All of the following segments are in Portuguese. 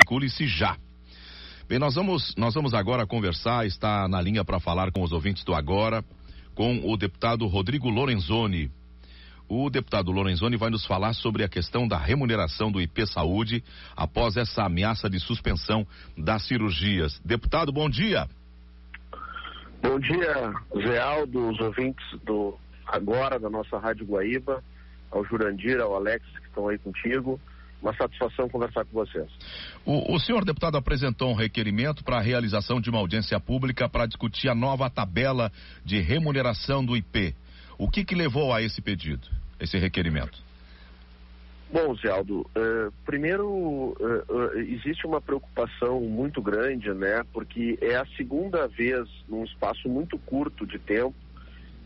matricule-se já. Bem, nós vamos agora conversar, está na linha para falar com os ouvintes do Agora, com o deputado Rodrigo Lorenzoni. O deputado Lorenzoni vai nos falar sobre a questão da remuneração do IP Saúde após essa ameaça de suspensão das cirurgias. Deputado, bom dia. Bom dia, Zé Aldo, os ouvintes do Agora, da nossa Rádio Guaíba, ao Jurandir, ao Alex, que estão aí contigo. Uma satisfação conversar com vocês. O senhor deputado apresentou um requerimento para a realização de uma audiência pública para discutir a nova tabela de remuneração do IP. O que levou a esse pedido, esse requerimento? Bom, Zé Aldo, primeiro existe uma preocupação muito grande, né? Porque é a segunda vez, num espaço muito curto de tempo,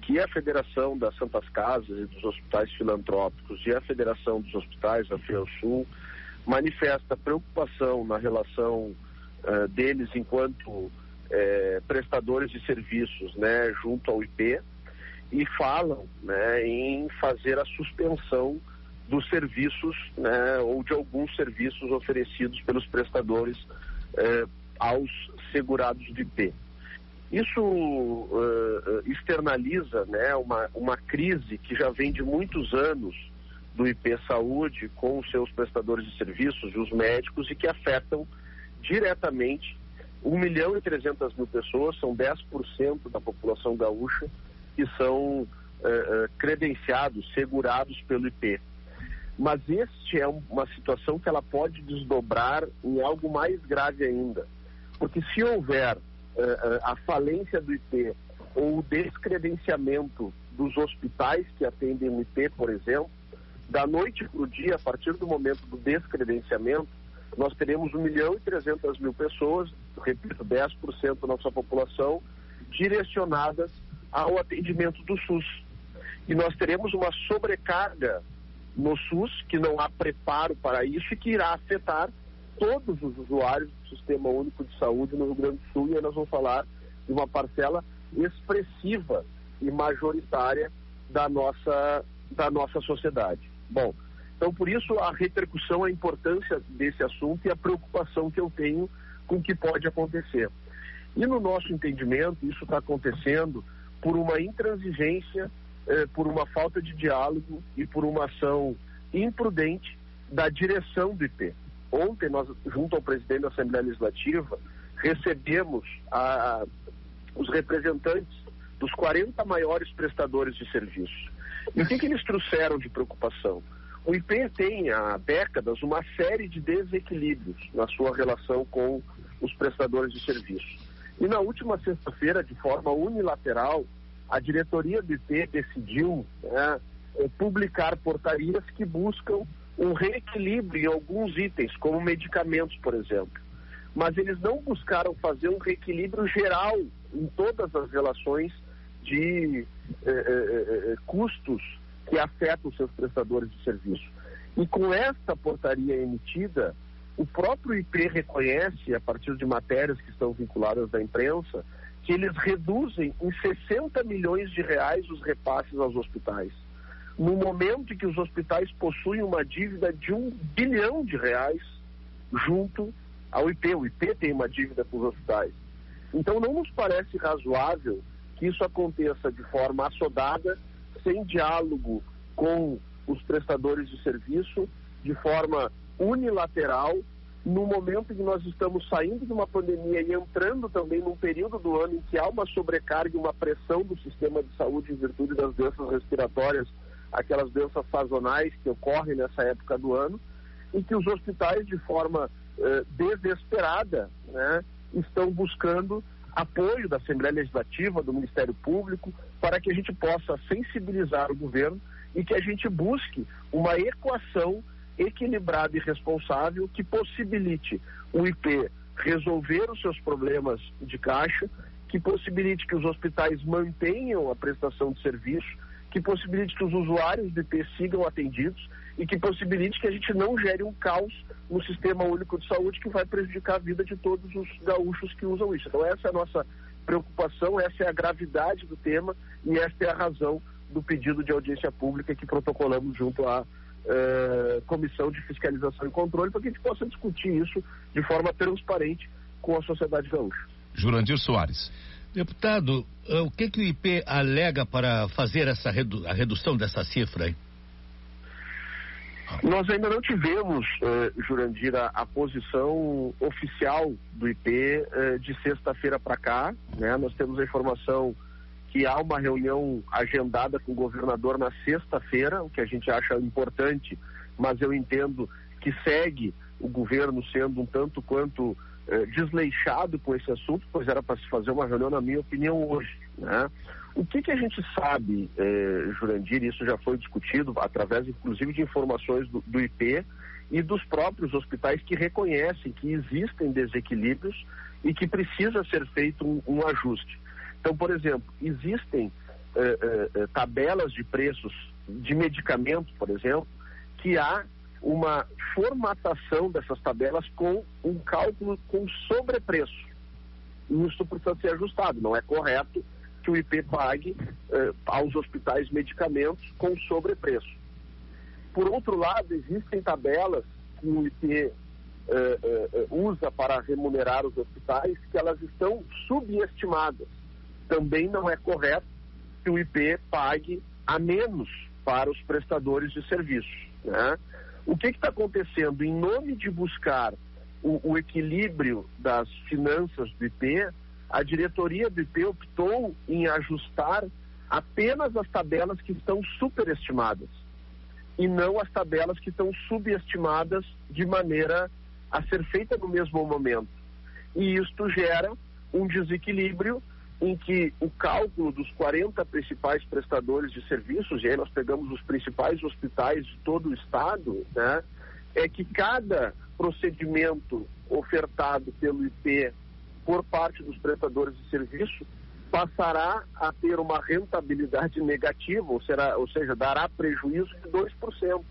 que a Federação das Santas Casas e dos Hospitais Filantrópicos e a Federação dos Hospitais, a FEANSUL, manifesta preocupação na relação deles enquanto prestadores de serviços, né, junto ao IP, e falam, né, em fazer a suspensão dos serviços, né, ou de alguns serviços oferecidos pelos prestadores aos segurados do IP. Isso externaliza, né, uma crise que já vem de muitos anos do IP Saúde com os seus prestadores de serviços e os médicos, e que afetam diretamente 1.300.000 pessoas, são 10% da população gaúcha que são credenciados, segurados pelo IP. Mas este é uma situação que ela pode desdobrar em algo mais grave ainda, porque se houver a falência do IP ou o descredenciamento dos hospitais que atendem o IP, por exemplo, da noite para o dia, a partir do momento do descredenciamento, nós teremos 1.300.000 pessoas, repito, 10% da nossa população, direcionadas ao atendimento do SUS. E nós teremos uma sobrecarga no SUS, que não há preparo para isso e que irá afetar todos os usuários do Sistema Único de Saúde no Rio Grande do Sul, e aí nós vamos falar de uma parcela expressiva e majoritária da nossa sociedade. Bom, então por isso a repercussão, a importância desse assunto e a preocupação que eu tenho com o que pode acontecer. E no nosso entendimento, isso está acontecendo por uma intransigência, por uma falta de diálogo e por uma ação imprudente da direção do IP. Ontem, nós, junto ao presidente da Assembleia Legislativa, recebemos os representantes dos 40 maiores prestadores de serviços. E o que eles trouxeram de preocupação? O IP tem há décadas uma série de desequilíbrios na sua relação com os prestadores de serviços. E na última sexta-feira, de forma unilateral, a diretoria do IP decidiu publicar portarias que buscam um reequilíbrio em alguns itens, como medicamentos, por exemplo. Mas eles não buscaram fazer um reequilíbrio geral em todas as relações de custos que afetam os seus prestadores de serviço. E com esta portaria emitida, o próprio IP reconhece, a partir de matérias que estão vinculadas da imprensa, que eles reduzem em 60 milhões de reais os repasses aos hospitais. No momento em que os hospitais possuem uma dívida de 1 bilhão de reais junto ao IP. O IP tem uma dívida com os hospitais. Então não nos parece razoável que isso aconteça de forma assodada, sem diálogo com os prestadores de serviço, de forma unilateral, no momento em que nós estamos saindo de uma pandemia e entrando também num período do ano em que há uma sobrecarga e uma pressão do sistema de saúde em virtude das doenças respiratórias, aquelas doenças sazonais que ocorrem nessa época do ano, e que os hospitais, de forma desesperada, né, estão buscando apoio da Assembleia Legislativa, do Ministério Público, para que a gente possa sensibilizar o governo e que a gente busque uma equação equilibrada e responsável que possibilite o IP resolver os seus problemas de caixa, que possibilite que os hospitais mantenham a prestação de serviço, que possibilite que os usuários do IP sigam atendidos e que possibilite que a gente não gere um caos no Sistema Único de Saúde que vai prejudicar a vida de todos os gaúchos que usam isso. Então essa é a nossa preocupação, essa é a gravidade do tema e esta é a razão do pedido de audiência pública que protocolamos junto à comissão de fiscalização e controle, para que a gente possa discutir isso de forma transparente com a sociedade gaúcha. Jurandir Soares. Deputado, o que o IP alega para fazer a redução dessa cifra aí? Nós ainda não tivemos, Jurandir, a posição oficial do IP de sexta-feira para cá, né? Nós temos a informação que há uma reunião agendada com o governador na sexta-feira, o que a gente acha importante, mas eu entendo que segue o governo sendo um tanto quanto desleixado com esse assunto, pois era para se fazer uma reunião, na minha opinião, hoje, né? O que a gente sabe, Jurandir, isso já foi discutido através, inclusive, de informações do IP e dos próprios hospitais que reconhecem que existem desequilíbrios e que precisa ser feito um ajuste. Então, por exemplo, existem tabelas de preços de medicamentos, por exemplo, que há uma formatação dessas tabelas com um cálculo com sobrepreço. Isso precisa ser ajustado. Não é correto que o IP pague aos hospitais medicamentos com sobrepreço. Por outro lado, existem tabelas que o IP usa para remunerar os hospitais que elas estão subestimadas. Também não é correto que o IP pague a menos para os prestadores de serviços, né? O que está acontecendo? Em nome de buscar o equilíbrio das finanças do IP, a diretoria do IP optou em ajustar apenas as tabelas que estão superestimadas e não as tabelas que estão subestimadas de maneira a ser feita no mesmo momento. E isto gera um desequilíbrio em que o cálculo dos 40 principais prestadores de serviços, e aí nós pegamos os principais hospitais de todo o estado, né, é que cada procedimento ofertado pelo IP por parte dos prestadores de serviço passará a ter uma rentabilidade negativa, ou seja, dará prejuízo de 2%.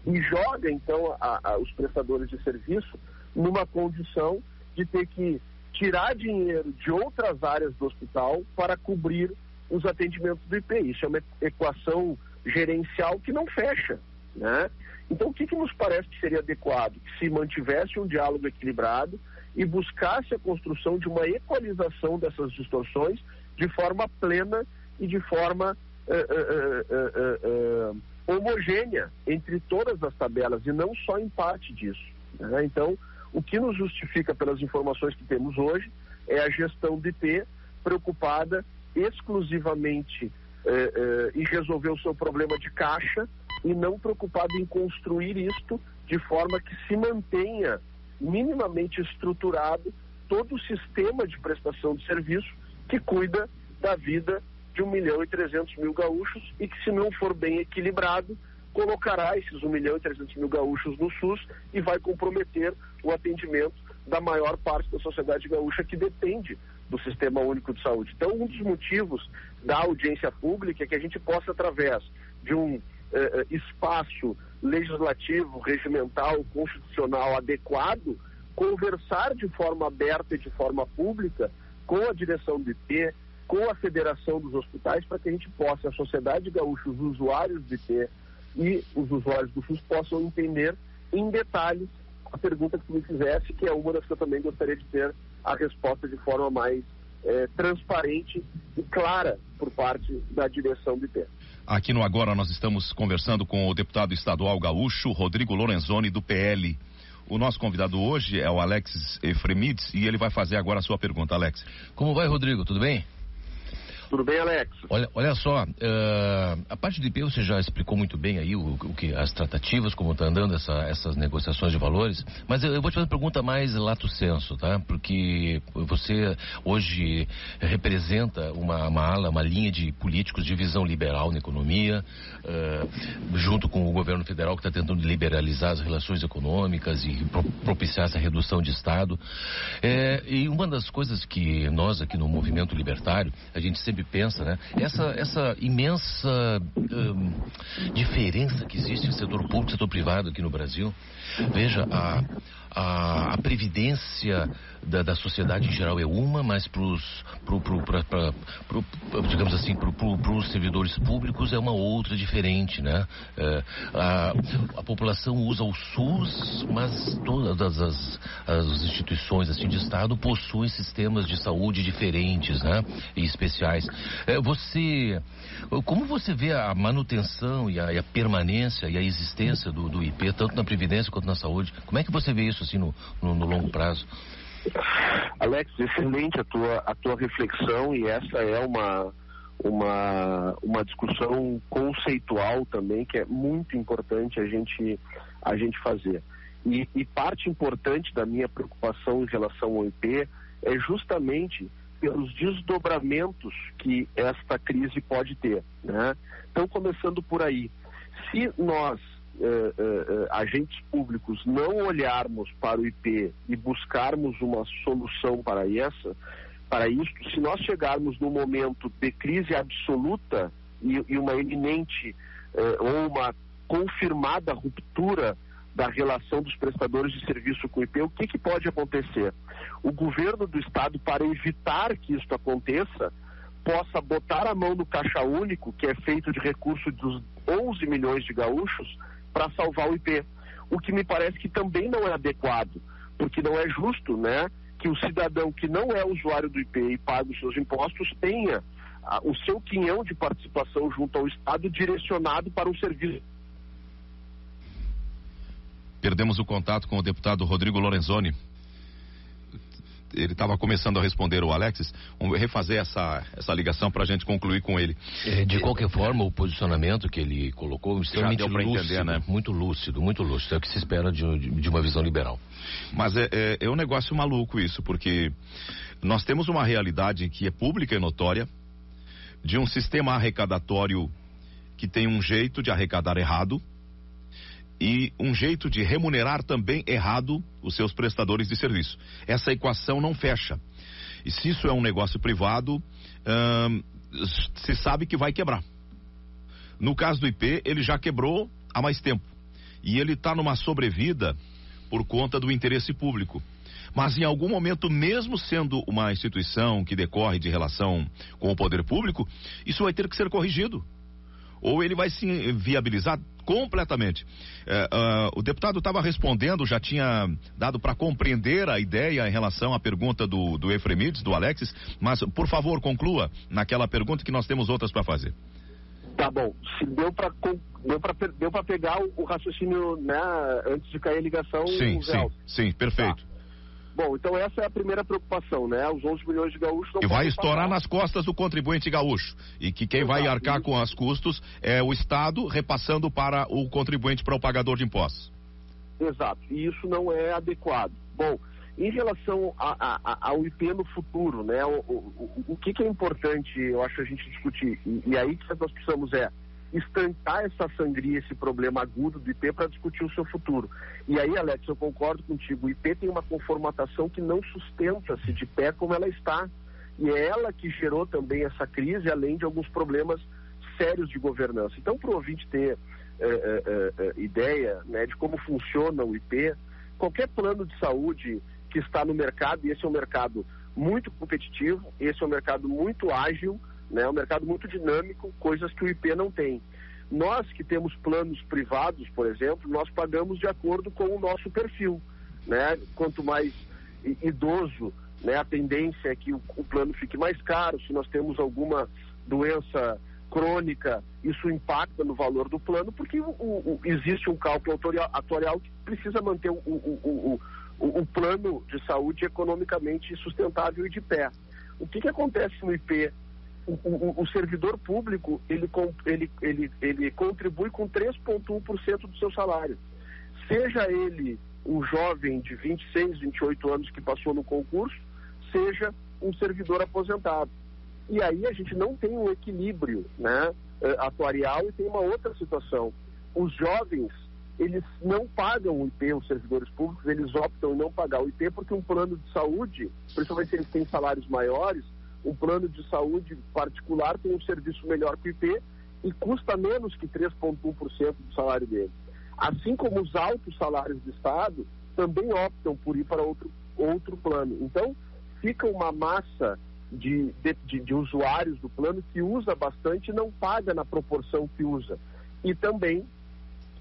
E joga, então, os prestadores de serviço numa condição de ter que tirar dinheiro de outras áreas do hospital para cobrir os atendimentos do IP. Isso é uma equação gerencial que não fecha, né? Então, o que nos parece que seria adequado? Que se mantivesse um diálogo equilibrado e buscasse a construção de uma equalização dessas distorções de forma plena e de forma homogênea entre todas as tabelas e não só em parte disso, né? Então, o que nos justifica pelas informações que temos hoje é a gestão do IP preocupada exclusivamente em resolver o seu problema de caixa e não preocupada em construir isto de forma que se mantenha minimamente estruturado todo o sistema de prestação de serviço que cuida da vida de 1.300.000 gaúchos e que, se não for bem equilibrado, colocará esses 1.300.000 gaúchos no SUS e vai comprometer o atendimento da maior parte da sociedade gaúcha que depende do Sistema Único de Saúde. Então, um dos motivos da audiência pública é que a gente possa, através de um espaço legislativo, regimental, constitucional adequado, conversar de forma aberta e de forma pública com a direção do IP, com a Federação dos Hospitais, para que a gente possa, a sociedade gaúcha, os usuários do IP e os usuários do SUS possam entender em detalhes a pergunta que tu me fizesse, que é uma das que eu também gostaria de ter a resposta de forma mais transparente e clara por parte da direção do IP. Aqui no Agora nós estamos conversando com o deputado estadual gaúcho Rodrigo Lorenzoni, do PL. O nosso convidado hoje é o Alex Efremides e ele vai fazer agora a sua pergunta. Alex. Como vai, Rodrigo? Tudo bem? Tudo bem, Alex? Olha só, a parte do IP você já explicou muito bem aí o que as tratativas, como está andando essas negociações de valores, mas eu vou te fazer uma pergunta mais lato sensu, tá? Porque você hoje representa uma linha de políticos de visão liberal na economia, junto com o governo federal que está tentando liberalizar as relações econômicas e propiciar essa redução de Estado. E uma das coisas que nós aqui no Movimento Libertário, a gente sempre sempre pensa, né? Essa imensa diferença que existe no setor público e setor privado aqui no Brasil. Veja, a previdência da sociedade em geral é uma, mas digamos assim, para os servidores públicos é uma outra diferente, né? A população usa o SUS, mas todas as instituições assim, de Estado possuem sistemas de saúde diferentes, né? E especiais. Como você vê a manutenção e a permanência e a existência do IP, tanto na Previdência quanto na saúde? Como é que você vê isso assim no longo prazo? Alex, excelente a tua reflexão, e essa é uma discussão conceitual também que é muito importante a gente fazer. E parte importante da minha preocupação em relação ao IP é justamente pelos desdobramentos que esta crise pode ter, né? Então, começando por aí, se nós agentes públicos não olharmos para o IP e buscarmos uma solução para isso, se nós chegarmos num momento de crise absoluta e uma iminente ou uma confirmada ruptura da relação dos prestadores de serviço com o IP, o que pode acontecer? O governo do estado, para evitar que isso aconteça, possa botar a mão no caixa único, que é feito de recursos dos 11 milhões de gaúchos, para salvar o IP. O que me parece que também não é adequado, porque não é justo, né, que o cidadão que não é usuário do IP e paga os seus impostos tenha o seu quinhão de participação junto ao Estado direcionado para um serviço. Perdemos o contato com o deputado Rodrigo Lorenzoni. Ele estava começando a responder o Alexis. Vamos refazer essa ligação para a gente concluir com ele. De qualquer forma, o posicionamento que ele colocou extremamente lúcido, entender, né? Muito lúcido. É o que se espera de uma visão liberal. Mas é um negócio maluco isso, porque nós temos uma realidade que é pública e notória, de um sistema arrecadatório que tem um jeito de arrecadar errado e um jeito de remunerar também errado os seus prestadores de serviço. Essa equação não fecha. E se isso é um negócio privado, se sabe que vai quebrar. No caso do IP, ele já quebrou há mais tempo. E ele está numa sobrevida por conta do interesse público. Mas em algum momento, mesmo sendo uma instituição que decorre de relação com o poder público, isso vai ter que ser corrigido. Ou ele vai se viabilizar completamente. O deputado estava respondendo, já tinha dado para compreender a ideia em relação à pergunta do Efremides, do Alexis, mas por favor conclua naquela pergunta que nós temos outras para fazer. Tá bom, se deu para pegar o raciocínio, né, antes de cair a ligação. Sim, perfeito. Tá. Bom, então essa é a primeira preocupação, né? Os 11 milhões de gaúchos não e vai estourar pagar nas costas do contribuinte gaúcho. E que quem vai arcar com os custos é o Estado, repassando para o contribuinte, para o pagador de impostos. Exato, e isso não é adequado. Bom, em relação ao IP no futuro, né? O que é importante, eu acho, a gente discutir, e aí que nós precisamos estancar essa sangria, esse problema agudo do IP para discutir o seu futuro. E aí, Alex, eu concordo contigo, o IP tem uma conformatação que não sustenta-se de pé como ela está, e é ela que gerou também essa crise, além de alguns problemas sérios de governança. Então, para o ouvinte ter ideia, né, de como funciona o IP, qualquer plano de saúde que está no mercado, e esse é um mercado muito competitivo, esse é um mercado muito ágil, né, um mercado muito dinâmico, coisas que o IP não tem. Nós que temos planos privados, por exemplo, nós pagamos de acordo com o nosso perfil, né? Quanto mais idoso, né, a tendência é que o plano fique mais caro. Se nós temos alguma doença crônica, isso impacta no valor do plano, porque existe um cálculo atuarial que precisa manter o plano de saúde economicamente sustentável e de pé. O que acontece no IP? O servidor público, ele contribui com 3,1% do seu salário. Seja ele um jovem de 26, 28 anos que passou no concurso, seja um servidor aposentado. E aí a gente não tem um equilíbrio, né, atuarial, e tem uma outra situação. Os jovens, eles não pagam o IP, os servidores públicos, eles optam em não pagar o IP porque um plano de saúde, principalmente se eles têm salários maiores, um plano de saúde particular tem um serviço melhor que o IP e custa menos que 3,1% do salário dele. Assim como os altos salários do Estado também optam por ir para outro plano. Então, fica uma massa de usuários do plano que usa bastante e não paga na proporção que usa. E também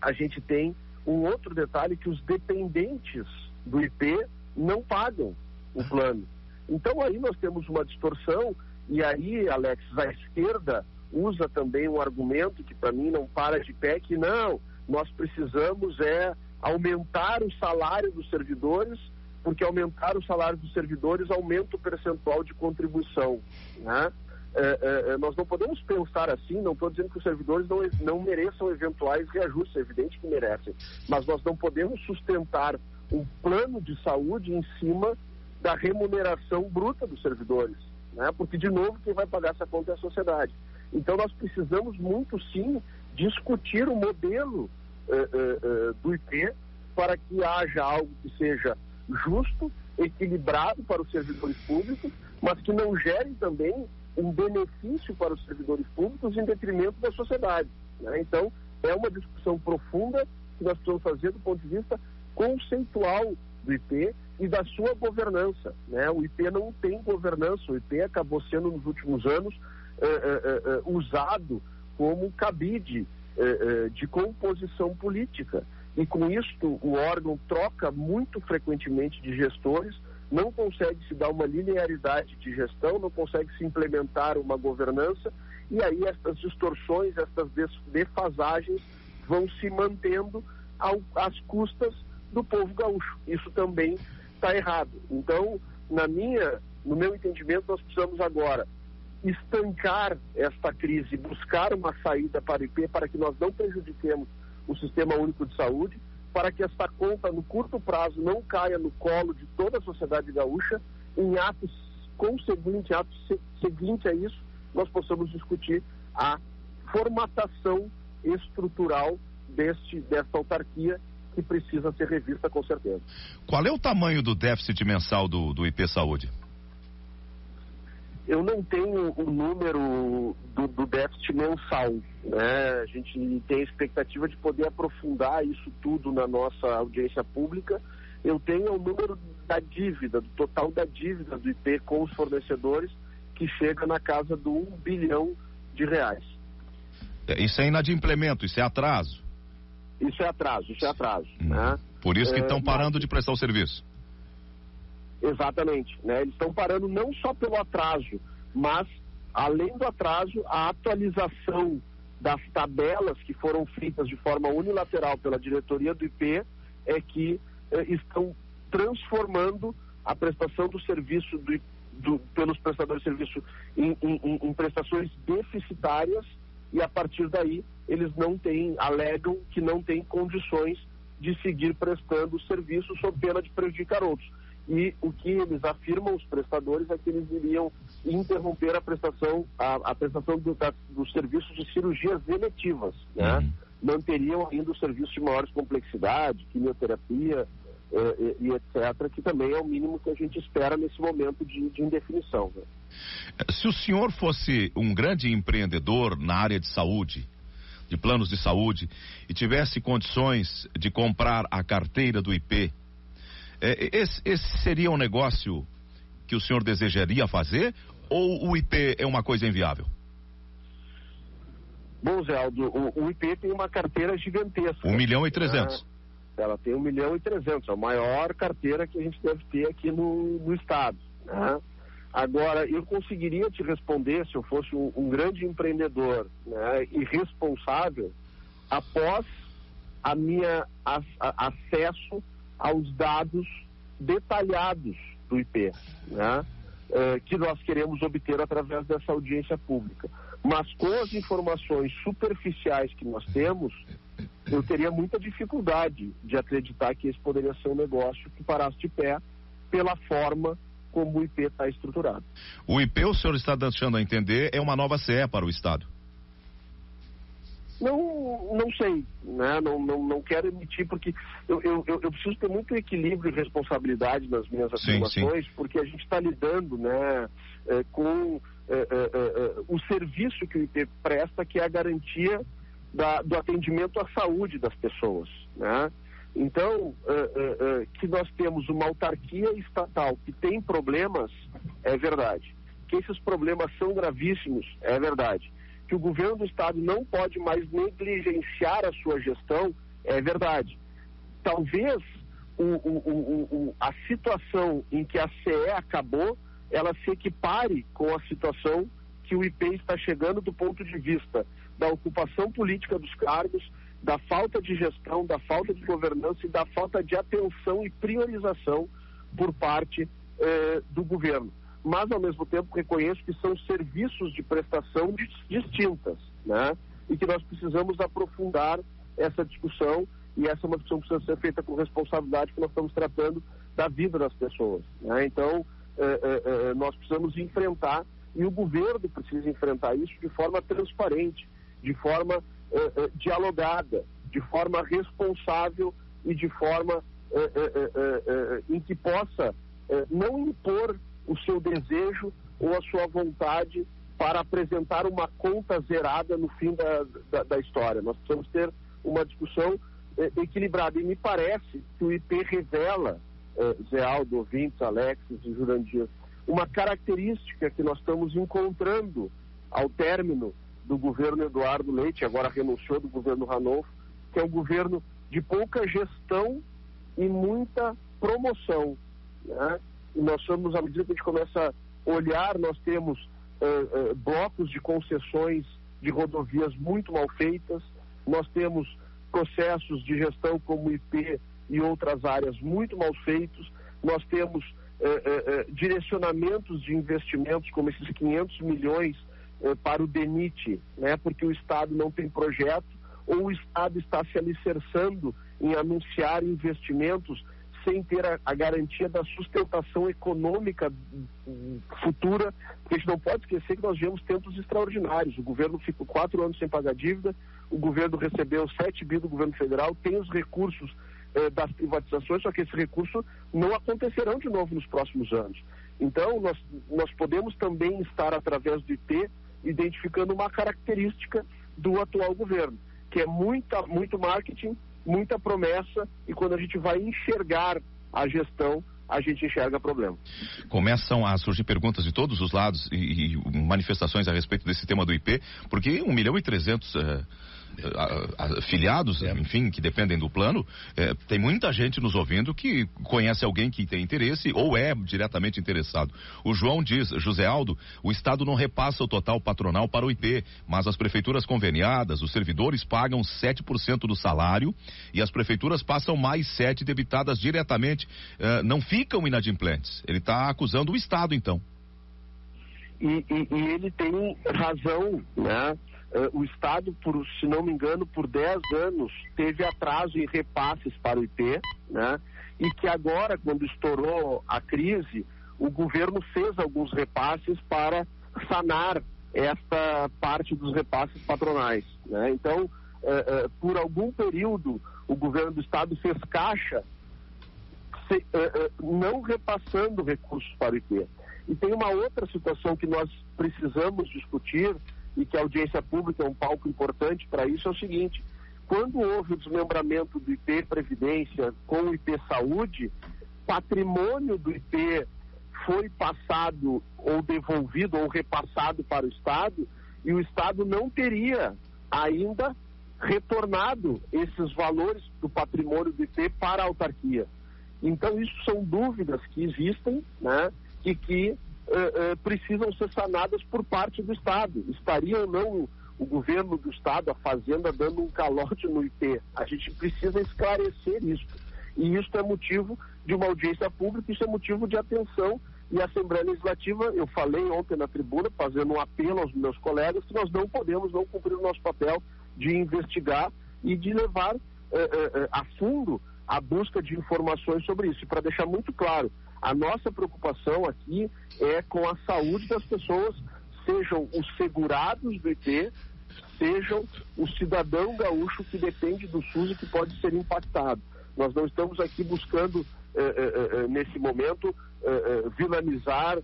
a gente tem um outro detalhe, que os dependentes do IP não pagam o plano. Então aí nós temos uma distorção, e aí, Alex, a esquerda usa também um argumento que para mim não para de pé, que não, nós precisamos aumentar o salário dos servidores, porque aumentar o salário dos servidores aumenta o percentual de contribuição, né? Nós não podemos pensar assim, não estou dizendo que os servidores não mereçam eventuais reajustes, é evidente que merecem, mas nós não podemos sustentar um plano de saúde em cima da remuneração bruta dos servidores, né? Porque, de novo, quem vai pagar essa conta é a sociedade. Então, nós precisamos muito, sim, discutir o modelo do IP para que haja algo que seja justo, equilibrado para os servidores públicos, mas que não gere também um benefício para os servidores públicos em detrimento da sociedade, né? Então, é uma discussão profunda que nós precisamos fazer do ponto de vista conceitual do IP e da sua governança, né? O IP não tem governança, o IP acabou sendo, nos últimos anos, usado como cabide de composição política. E com isto, o órgão troca muito frequentemente de gestores, não consegue se dar uma linearidade de gestão, não consegue se implementar uma governança, e aí estas distorções, estas defasagens vão se mantendo às custas do povo gaúcho. Isso também está errado. Então, no meu entendimento, nós precisamos agora estancar esta crise, buscar uma saída para o IP, para que nós não prejudiquemos o Sistema Único de Saúde, para que esta conta, no curto prazo, não caia no colo de toda a sociedade gaúcha, em atos seguinte a isso, nós possamos discutir a formatação estrutural desta autarquia, que precisa ser revista com certeza. Qual é o tamanho do déficit mensal do IP Saúde? Eu não tenho o número do déficit mensal, né? A gente tem a expectativa de poder aprofundar isso tudo na nossa audiência pública. Eu tenho o número da dívida, do total da dívida do IP com os fornecedores, que chega na casa do R$1 bilhão. Isso é inadimplemento, isso é atraso? Isso é atraso, né? Por isso que estão parando de prestar o serviço. Exatamente, né? Eles estão parando não só pelo atraso, mas, além do atraso, a atualização das tabelas que foram feitas de forma unilateral pela diretoria do IP é que estão transformando a prestação do serviço pelos prestadores de serviço em prestações deficitárias, e a partir daí eles alegam que não têm condições de seguir prestando o serviço sob pena de prejudicar outros. E o que eles afirmam, os prestadores, é que eles iriam interromper a prestação dos serviços de cirurgias eletivas, né? Manteriam ainda os serviços de maiores complexidade, quimioterapia e etc., que também é o mínimo que a gente espera nesse momento de indefinição, né? Se o senhor fosse um grande empreendedor na área de saúde, de planos de saúde, e tivesse condições de comprar a carteira do IP, esse seria um negócio que o senhor desejaria fazer, ou o IP é uma coisa inviável? Bom, Zé Aldo, o IP tem uma carteira gigantesca. 1.300.000. Ela tem 1.300.000, é a maior carteira que a gente deve ter aqui no estado, né? Agora, eu conseguiria te responder, se eu fosse um grande empreendedor, né, e responsável, após a minha acesso aos dados detalhados do IP, né, que nós queremos obter através dessa audiência pública. Mas com as informações superficiais que nós temos, eu teria muita dificuldade de acreditar que esse poderia ser um negócio que parasse de pé pela forma como o IP está estruturado. O IP, o senhor está deixando a entender, é uma nova CE para o Estado? Não sei, né? Não quero emitir, porque eu preciso ter muito equilíbrio e responsabilidade nas minhas afirmações, porque a gente está lidando, né, com o serviço que o IP presta, que é a garantia do atendimento à saúde das pessoas, né? Então, que nós temos uma autarquia estatal que tem problemas, é verdade. Que esses problemas são gravíssimos, é verdade. Que o governo do estado não pode mais negligenciar a sua gestão, é verdade. Talvez a situação em que a CE acabou, ela se equipare com a situação que o IP está chegando do ponto de vista da ocupação política dos cargos, da falta de gestão, da falta de governança e da falta de atenção e priorização por parte do governo. Mas, ao mesmo tempo, reconheço que são serviços de prestação distintas, né? E que nós precisamos aprofundar essa discussão, e essa é uma discussão que precisa ser feita com responsabilidade, porque nós estamos tratando da vida das pessoas, né? Então, nós precisamos enfrentar, e o governo precisa enfrentar isso de forma transparente, de forma dialogada, de forma responsável e de forma em que possa não impor o seu desejo ou a sua vontade para apresentar uma conta zerada no fim da história. Nós precisamos ter uma discussão equilibrada. E me parece que o IP revela, Zé Aldo, ouvintes, Alexis e Jurandir, uma característica que nós estamos encontrando ao término do governo Eduardo Leite, agora renunciou do governo Ranolfo, que é um governo de pouca gestão e muita promoção, né? E nós somos, à medida que a gente começa a olhar, nós temos blocos de concessões de rodovias muito mal feitas, nós temos processos de gestão como IP e outras áreas muito mal feitos, nós temos direcionamentos de investimentos como esses 500 milhões para o DENIT, né, porque o Estado não tem projeto, ou o Estado está se alicerçando em anunciar investimentos sem ter a garantia da sustentação econômica futura, porque a gente não pode esquecer que nós vivemos tempos extraordinários. O governo ficou 4 anos sem pagar dívida, o governo recebeu 7 bi do governo federal, tem os recursos das privatizações, só que esses recursos não acontecerão de novo nos próximos anos. Então, nós podemos também estar, através do IP, identificando uma característica do atual governo, que é muito marketing, muita promessa, e quando a gente vai enxergar a gestão, a gente enxerga problema. Começam a surgir perguntas de todos os lados e manifestações a respeito desse tema do IP, porque 1.300.000 filiados, enfim, que dependem do plano, tem muita gente nos ouvindo que conhece alguém que tem interesse ou é diretamente interessado. O João diz, José Aldo, o Estado não repassa o total patronal para o IP, mas as prefeituras conveniadas, os servidores pagam 7% do salário e as prefeituras passam mais 7% debitadas diretamente, não ficam inadimplentes. Ele está acusando o Estado, então. E ele tem razão, né? O Estado, se não me engano, por 10 anos, teve atraso em repasses para o IP, né? E que agora, quando estourou a crise, o governo fez alguns repasses para sanar esta parte dos repasses patronais, né? Então, por algum período, o governo do Estado fez caixa, não repassando recursos para o IP. E tem uma outra situação que nós precisamos discutir, e que a audiência pública é um palco importante para isso, é o seguinte: quando houve o desmembramento do IP Previdência com o IP Saúde, patrimônio do IP foi passado ou devolvido ou repassado para o Estado, e o Estado não teria ainda retornado esses valores do patrimônio do IP para a autarquia. Então, isso são dúvidas que existem, né, e que precisam ser sanadas por parte do Estado. Estaria ou não o governo do Estado, a Fazenda, dando um calote no IP? A gente precisa esclarecer isso. E isso é motivo de uma audiência pública, isso é motivo de atenção. E a Assembleia Legislativa, eu falei ontem na tribuna, fazendo um apelo aos meus colegas, que nós não podemos não cumprir o nosso papel de investigar e de levar a fundo a busca de informações sobre isso. E para deixar muito claro, a nossa preocupação aqui é com a saúde das pessoas, sejam os segurados do IP, sejam o cidadão gaúcho que depende do SUS e que pode ser impactado. Nós não estamos aqui buscando, nesse momento, vilanizar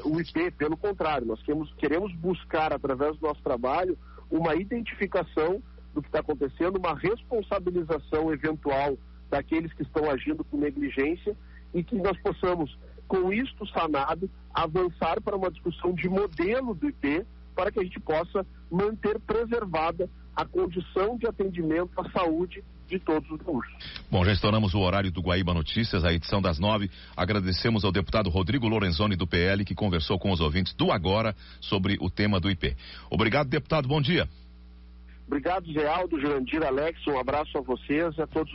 o IP, pelo contrário, nós queremos buscar, através do nosso trabalho, uma identificação do que está acontecendo, uma responsabilização eventual daqueles que estão agindo com negligência e que nós possamos, com isto sanado, avançar para uma discussão de modelo do IP para que a gente possa manter preservada a condição de atendimento à saúde de todos os gaúchos. Bom, já estouramos o horário do Guaíba Notícias, a edição das 9. Agradecemos ao deputado Rodrigo Lorenzoni, do PL, que conversou com os ouvintes do Agora sobre o tema do IP. Obrigado, deputado, bom dia. Obrigado, Zé Aldo, Jurandir, Alex, um abraço a vocês e a todos.